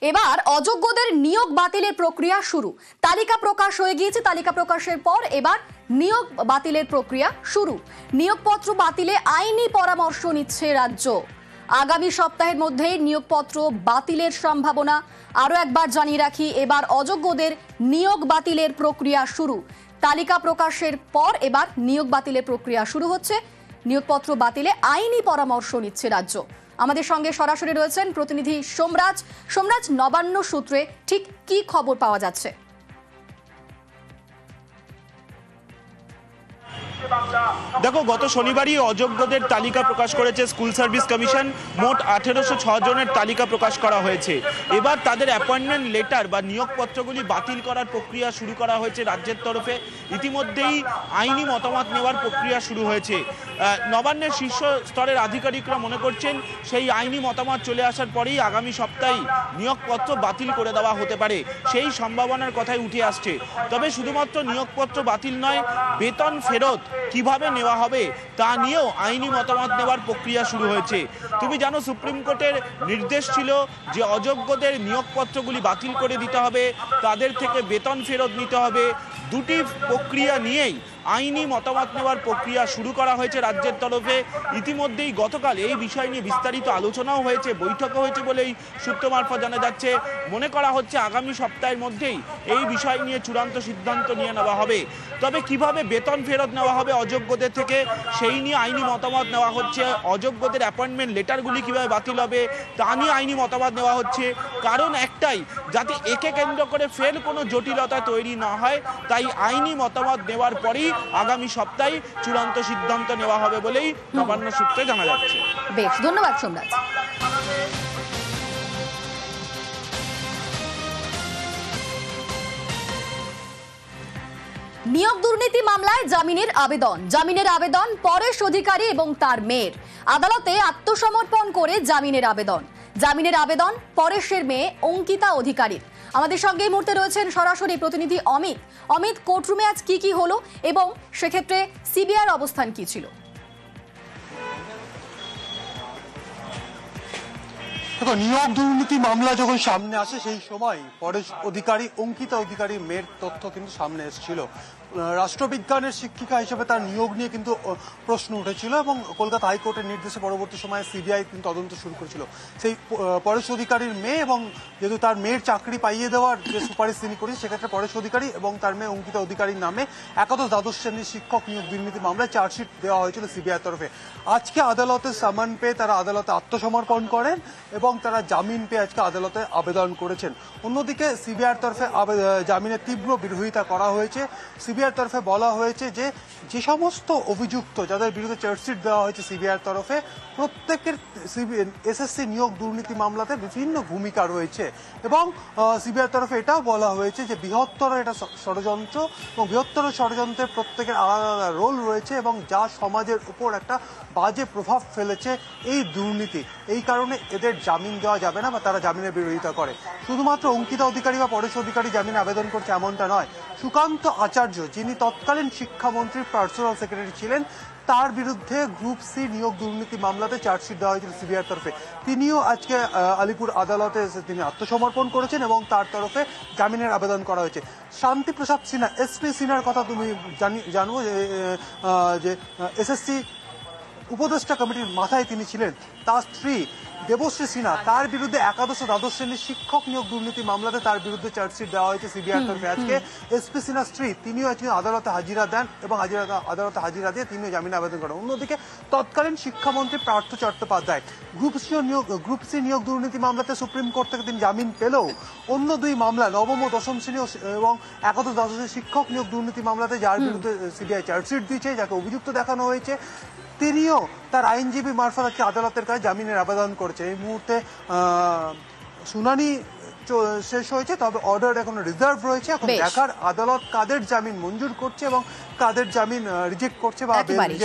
এবার অযোগ্যদের নিয়োগ বাতিলের প্রক্রিয়া শুরু। তালিকা প্রকাশ হয়ে গিয়েছে। তালিকা প্রকাশের পর এবার নিয়োগ বাতিলের প্রক্রিয়া শুরু। নিয়োগপত্র বাতিলে আইনি পরামর্শ নিচ্ছে রাজ্য। আগামী সপ্তাহের মধ্যেই নিয়োগপত্র বাতিলের সম্ভাবনা। আরো একবার জানিয়ে রাখি, এবার অযোগ্যদের নিয়োগ বাতিলের প্রক্রিয়া শুরু। তালিকা প্রকাশের পর এবার নিয়োগ বাতিলের প্রক্রিয়া শুরু হচ্ছে। নিয়োগপত্র বাতিলে আইনি পরামর্শ নিচ্ছে রাজ্য। আমাদের সঙ্গে সরাসরি রয়েছেন প্রতিনিধি সোমরাজ। সোমরাজ, নবান্ন সূত্রে ঠিক কি খবর পাওয়া যাচ্ছে? দেখো, গত শনিবারই অযোগ্যদের তালিকা প্রকাশ করেছে স্কুল সার্ভিস কমিশন। মোট 1806 জনের তালিকা প্রকাশ করা হয়েছে। এবার তাদের অ্যাপয়েন্টমেন্ট লেটার বা নিয়োগপত্রগুলি বাতিল করার প্রক্রিয়া শুরু করা হয়েছে রাজ্যের তরফে। ইতিমধ্যেই আইনি মতামত নেওয়ার প্রক্রিয়া শুরু হয়েছে। নবান্নের শীর্ষ স্তরের আধিকারিকরা মনে করছেন সেই আইনি মতামত চলে আসার পরেই আগামী সপ্তাহেই নিয়োগপত্র বাতিল করে দেওয়া হতে পারে, সেই সম্ভাবনার কথাই উঠে আসছে। তবে শুধুমাত্র নিয়োগপত্র বাতিল নয়, বেতন ফেরত কিভাবে নেওয়া হবে তা নিয়েও আইনি মতামত নেওয়ার প্রক্রিয়া শুরু হয়েছে। তুমি জানো, সুপ্রিম কোর্টের নির্দেশ ছিল যে অযোগ্যদের নিয়োগপত্রগুলি বাতিল করে দিতে হবে, তাদের থেকে বেতন ফেরত নিতে হবে। দুটি প্রক্রিয়া নিয়েই আইনি মতামত নেওয়ার প্রক্রিয়া শুরু করা হয়েছে রাজ্যের তরফে। ইতিমধ্যেই গতকাল এই বিষয় নিয়ে বিস্তারিত আলোচনাও হয়েছে, বৈঠকও হয়েছে বলেই সূত্র মারফত জানা যাচ্ছে। মনে করা হচ্ছে আগামী সপ্তাহের মধ্যেই এই বিষয় নিয়ে চূড়ান্ত সিদ্ধান্ত নিয়ে নেওয়া হবে। তবে কিভাবে বেতন ফেরত নেওয়া হবে অযোগ্যদের থেকে সেই নিয়ে আইনি মতামত নেওয়া হচ্ছে। অযোগ্যদের অ্যাপয়েন্টমেন্ট লেটারগুলি কিভাবে বাতিল হবে তা নিয়ে আইনি মতামত নেওয়া হচ্ছে। কারণ একটাই, যাতে একে কেন্দ্র করে ফের কোনো জটিলতা তৈরি না হয়, তাই আইনি মতামত নেওয়ার পরেই আগামী সপ্তাহে চূড়ান্ত সিদ্ধান্ত নেওয়া হবে বলেই নবান্ন সূত্রে জানা যাচ্ছে। বেশ, ধন্যবাদ সোমরাজ। নিয়োগ দুর্নীতি মামলায় জামিনের আবেদন পরেশ অধিকারী এবং তার মেয়ের। আদালতে আত্মসমর্পণ করে জামিনের আবেদন পরেশের মেয়ে অঙ্কিতা অধিকারীর। আমাদের সঙ্গে এই মুহূর্তে রয়েছেন সরাসরি প্রতিনিধি অমিত। কোর্টরুমে আজ কি হলো এবং সেক্ষেত্রে সিবিআইয়ের অবস্থান কি ছিল? দেখো, নিয়োগ দুর্নীতি মামলা যখন সামনে আসে সেই সময় পরেশ অধিকারী অঙ্কিতা অধিকারীর মেয়ের তথ্য কিন্তু সামনে এসেছিল। রাষ্ট্রবিজ্ঞানের শিক্ষিকা হিসেবে তার নিয়োগ নিয়ে কিন্তু প্রশ্ন উঠেছিল এবং কলকাতা হাইকোর্টের নির্দেশে পরবর্তী সময়ে সিবিআই কিন্তু তদন্ত শুরু করেছিল। সেই পরেশ অধিকারীর মেয়ে এবং যেহেতু তার মেয়ের চাকরি পাইয়ে দেওয়ার যে সুপারিশ তিনি করেছেন, সেক্ষেত্রে পরেশ অধিকারী এবং তার মেয়ে অঙ্কিতা অধিকারীর নামে একাদশ দ্বাদশ শ্রেণীর শিক্ষক নিয়োগ দুর্নীতি মামলায় চার্জশিট দেওয়া হয়েছিল সিবিআই তরফে। আজকে আদালতে সামন পেয়ে তারা আদালতে আত্মসমর্পণ করেন এবং তারা জামিন পেয়ে আজকে আদালতে আবেদন করেছেন। অন্যদিকে সিবিআইয়ের তরফে জামিনের তীব্র বিরোধিতা করা হয়েছে। সিবিআইয়ের তরফে বলা হয়েছে যে সমস্ত অভিযুক্ত যাদের বিরুদ্ধে চার্জশিট দেওয়া হয়েছে সিবিআইয়ের তরফে, প্রত্যেকের এসএসসি নিয়োগ দুর্নীতি মামলাতে বিভিন্ন ভূমিকা রয়েছে এবং সিবিআইয়ের তরফে এটাও বলা হয়েছে যে বৃহত্তর এটা ষড়যন্ত্র এবং বৃহত্তর ষড়যন্ত্রের প্রত্যেকের আলাদা আলাদা রোল রয়েছে এবং যা সমাজের উপর একটা বাজে প্রভাব ফেলেছে এই দুর্নীতি, এই কারণে এদের জামিন দেওয়া যাবে না বা তারা জামিনের বিরোধিতা করে। শুধুমাত্র অঙ্কিতা অধিকারী বা পরেশ অধিকারী জামিন আবেদন করছে এমনটা নয়। সুকান্ত আচার্য, যিনি তৎকালীন শিক্ষামন্ত্রীর পার্সোনাল সেক্রেটারি ছিলেন, তার বিরুদ্ধে গ্রুপ সি নিয়োগ দুর্নীতি মামলাতে চার্জশিট দেওয়া হয়েছিল সিবিআইয়ের তরফে। তিনিও আজকে আলিপুর আদালতে তিনি আত্মসমর্পণ করেছেন এবং তার তরফে জামিনের আবেদন করা হয়েছে। শান্তি প্রসাদ সিনহা, এসপি সিনহার কথা তুমি জানবো যে এসএসসি উপদেষ্টা কমিটির মাথায় তিনি ছিলেন। তার স্ত্রী দেবশ্রী সিনহা, তার বিরুদ্ধে একাদশ দ্বাদশ শ্রেণীর শিক্ষক নিয়োগ দুর্নীতি মামলাতে তার বিরুদ্ধে চার্জশিট দেওয়া হয়েছে সিবিআইয়ের তরফে। আজকে এসপি সিনহার স্ত্রী তিনিও আজকে আদালতে হাজিরা দেন এবং আদালতে হাজিরা দিয়ে তিনিও জামিন আবেদন করেন। অন্যদিকে তৎকালীন শিক্ষামন্ত্রী পার্থ চট্টোপাধ্যায় গ্রুপ সি নিয়োগ দুর্নীতি মামলাতে সুপ্রিম কোর্ট থেকে তিনি জামিন পেলেও অন্য দুই মামলা, নবম ও দশম শ্রেণী এবং একাদশ দ্বাদশ শ্রেণীর শিক্ষক নিয়োগ দুর্নীতি মামলাতে যার বিরুদ্ধে সিবিআই চার্জশিট দিয়েছে, যাকে অভিযুক্ত দেখানো হয়েছে, তিনিও তার আইনজীবী মারফত আজকে আদালতের কাছে জামিনের আবেদন করেছে। এই মুহূর্তে শুনানি শেষ হয়েছে, তবে অর্ডার এখনো রিজার্ভ রয়েছে। এখন দেখার আদালত কাদের জামিন মঞ্জুর করছে এবং কাদের জামিন রিজেক্ট করছে বা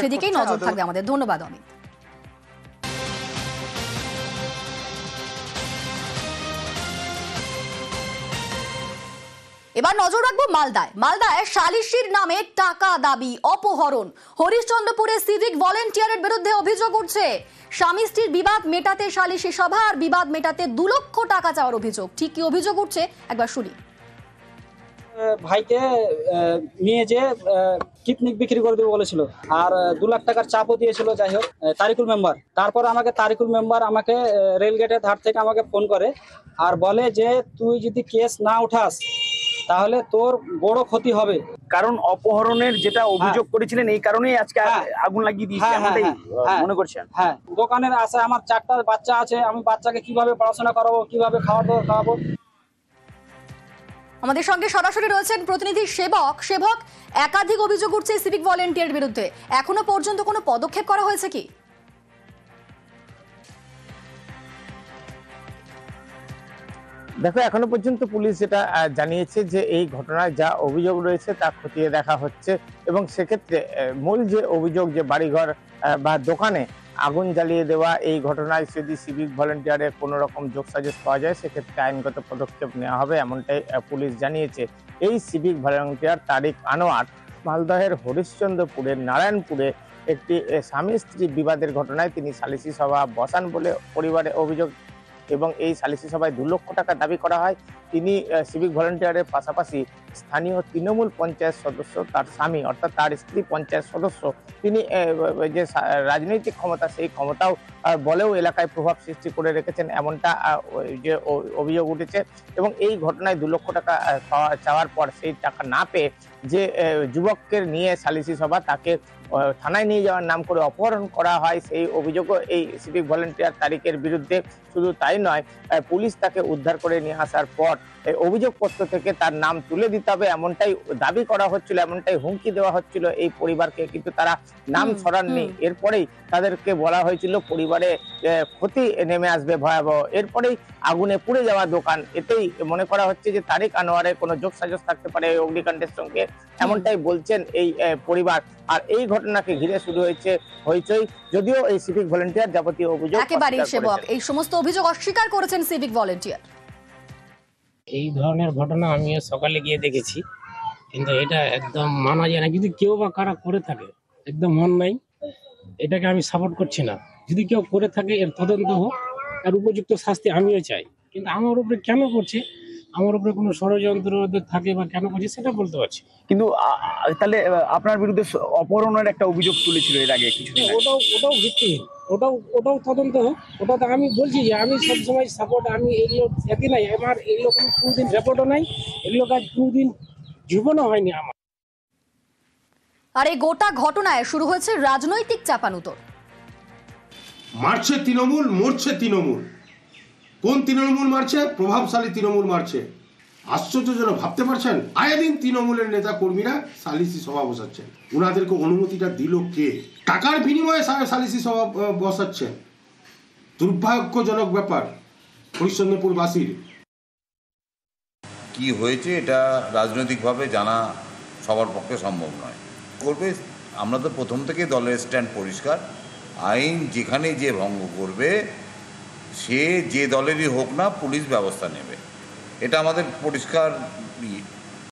সেদিকেই নজর থাকবে আমাদের। ধন্যবাদ অমিত। এবার নজর রাখবো মালদায় সালিশির নামে টাকা দাবি, অপহরণ। হরিশ্চন্দ্রপুরে সিভিক ভলেন্টিয়ারের বিরুদ্ধে অভিযোগ উঠছে। স্বামী স্ত্রীর বিবাদ মেটাতে সালিশি সভা আর বিবাদ মেটাতে 2 লক্ষ টাকা চাওয়ার অভিযোগ। ঠিক কি অভিযোগ উঠছে একবার শুনি। ভাইকে নিয়ে যে কিডনিক বিক্রি করে দেবে বলেছিল, আর 2 লাখ টাকার চাপও দিয়েছিল। যাই হোক, তারিকুল মেম্বার, তারপর তারিকুল মেম্বার আমাকে রেলগেটের ধার থেকে আমাকে ফোন করে আর বলে যে তুই যদি কেস না উঠাস তাহলে তোর বড় ক্ষতি হবে। কারণ অপহরণের যেটা অভিযোগ করেছিলেন এই কারণেই আজকে আগুন লাগিয়ে দিয়েছে এমনটাই মনে করছেন? হ্যাঁ, দোকানের আশায় আমার 4টা বাচ্চা আছে, আমি বাচ্চাকে কিভাবে পড়াশোনা করাবো, কিভাবে খাওয়াবো। আমাদের সঙ্গে সরাসরি রয়েছেন প্রতিনিধি সেবক। একাধিক অভিযোগ উঠছে সিভিক ভলেন্টিয়ার বিরুদ্ধে, এখনো পর্যন্ত কোনো পদক্ষেপ করা হয়েছে কি? দেখো, এখনো পর্যন্ত পুলিশ যেটা জানিয়েছে যে এই ঘটনায় যা অভিযোগ রয়েছে তা খতিয়ে দেখা হচ্ছে, এবং সেক্ষেত্রে মূল যে অভিযোগ যে বাড়িঘর বা দোকানে আগুন জ্বালিয়ে দেওয়া, এই ঘটনায় যদি সিভিক ভলেন্টিয়ারের কোনো রকম যোগসাজশ পাওয়া যায় সেক্ষেত্রে আইনগত পদক্ষেপ নেওয়া হবে, এমনটাই পুলিশ জানিয়েছে। এই সিভিক ভলেন্টিয়ার তারিক আনোয়ার মালদহের হরিশ্চন্দ্রপুরের নারায়ণপুরে একটি স্বামী স্ত্রী বিবাদের ঘটনায় তিনি সালিসি সভা বসান বলে পরিবারের অভিযোগ, এবং এই সালিসি সভায় 2 লক্ষ টাকা দাবি করা হয়। তিনি সিভিক ভলেন্টিয়ারের পাশাপাশি স্থানীয় তৃণমূল পঞ্চায়েত সদস্য, তার স্বামী অর্থাৎ তার স্ত্রী পঞ্চায়েত সদস্য, তিনি যে রাজনৈতিক ক্ষমতা সেই ক্ষমতাও বলেও এলাকায় প্রভাব সৃষ্টি করে রেখেছেন, এমনটা যে অভিযোগ উঠেছে। এবং এই ঘটনায় 2 লক্ষ টাকা চাওয়ার পর সেই টাকা না পেয়ে যে যুবককে নিয়ে সালিসি সভা তাকে থানায় নিয়ে যাওয়ার নাম করে অপহরণ করা হয়, সেই অভিযোগও এই সিভিক ভলেন্টিয়ার তারিকের বিরুদ্ধে। শুধু তাই নয়, পুলিশ তাকে উদ্ধার করে নিয়ে আসার পর অভিযোগপত্র থেকে তার নাম তুলে দিতে হবে এমনটাই দাবি করা হচ্ছিল, এমনটাই হুমকি দেওয়া হচ্ছিল এই পরিবারকে, কিন্তু তারা নাম সরাননি। এরপরেই তাদেরকে বলা হয়েছিল পরিবারে ক্ষতি নেমে আসবে ভয়াবহ। এরপরেই আগুনে পুড়ে যাওয়া দোকান, এতেই মনে করা হচ্ছে যে তারিক আনোয়ারের কোনো যোগসাজশ থাকতে পারে এই অগ্নিকাণ্ডের সঙ্গে, এমনটাই বলছেন এই পরিবার। আর এই ঘটনাকে ঘিরে শুরু হয়েছে হইচই, যদিও এই সিভিক ভলেন্টিয়ার যাবতীয় অভিযোগ একেবারেই সেবক এই সমস্ত অভিযোগ অস্বীকার করেছেন সিভিক ভলেন্টিয়ার। এই ধরনের ঘটনা আমিও সকালে গিয়ে দেখেছি, কিন্তু এটা একদম মানা যায় না। যদি কেউ বা কারা করে থাকে, একদম মন নাই, এটাকে আমি সাপোর্ট করছি না। যদি কেউ করে থাকে এর তদন্ত হোক, আর উপযুক্ত শাস্তি আমিও চাই। কিন্তু আমার উপরে কেন করছে, আমার উপরে কোনো ষড়যন্ত্র থাকে বা কেন করছে সেটা বলতে পারছি। কিন্তু তাহলে আপনার বিরুদ্ধে অপহরণের একটা অভিযোগ তুলেছিল এর আগে কিছুদিন আগে। ওটাও ভিত্তিহীন, ওটাও তদন্ত হোক। ওটা তো আমি বলছি যে আমি সবসময় সাপোর্ট, আমি এগুলো একই নাই, আমার এগুলো কোনো কোনোদিন রেপোর্টও নাই, এগুলো কাজ কোনোদিন জীবনও হয়নি আমার। আর এই গোটা ঘটনায় শুরু হয়েছে রাজনৈতিক চাপানুতর। মারছে তৃণমূল, মরছে তৃণমূল। কোন তৃণমূল মারছে? প্রভাবশালী তৃণমূল মারছে। আশ্চর্যজনক, ভাবতে পারছেন? আয়ে দিন তৃণমূলের নেতা কর্মীরা সালিসি সভা বসাচ্ছেন। ওনাদেরকে অনুমতিটা দিল কে? টাকার বিনিময়ে সালিসি সভা বসাচ্ছেন। দুর্ভাগ্যজনক ব্যাপার হরিশ্চন্দ্রপুরবাসীর। কি হয়েছে এটা রাজনৈতিকভাবে জানা সবার পক্ষে সম্ভব নয়। করবে, আমরা তো প্রথম থেকে দলের স্ট্যান্ড পরিষ্কার। আইন যেখানে যে ভঙ্গ করবে সে যে দলেরই হোক না, পুলিশ ব্যবস্থা নেবে, এটা আমাদের পরিষ্কার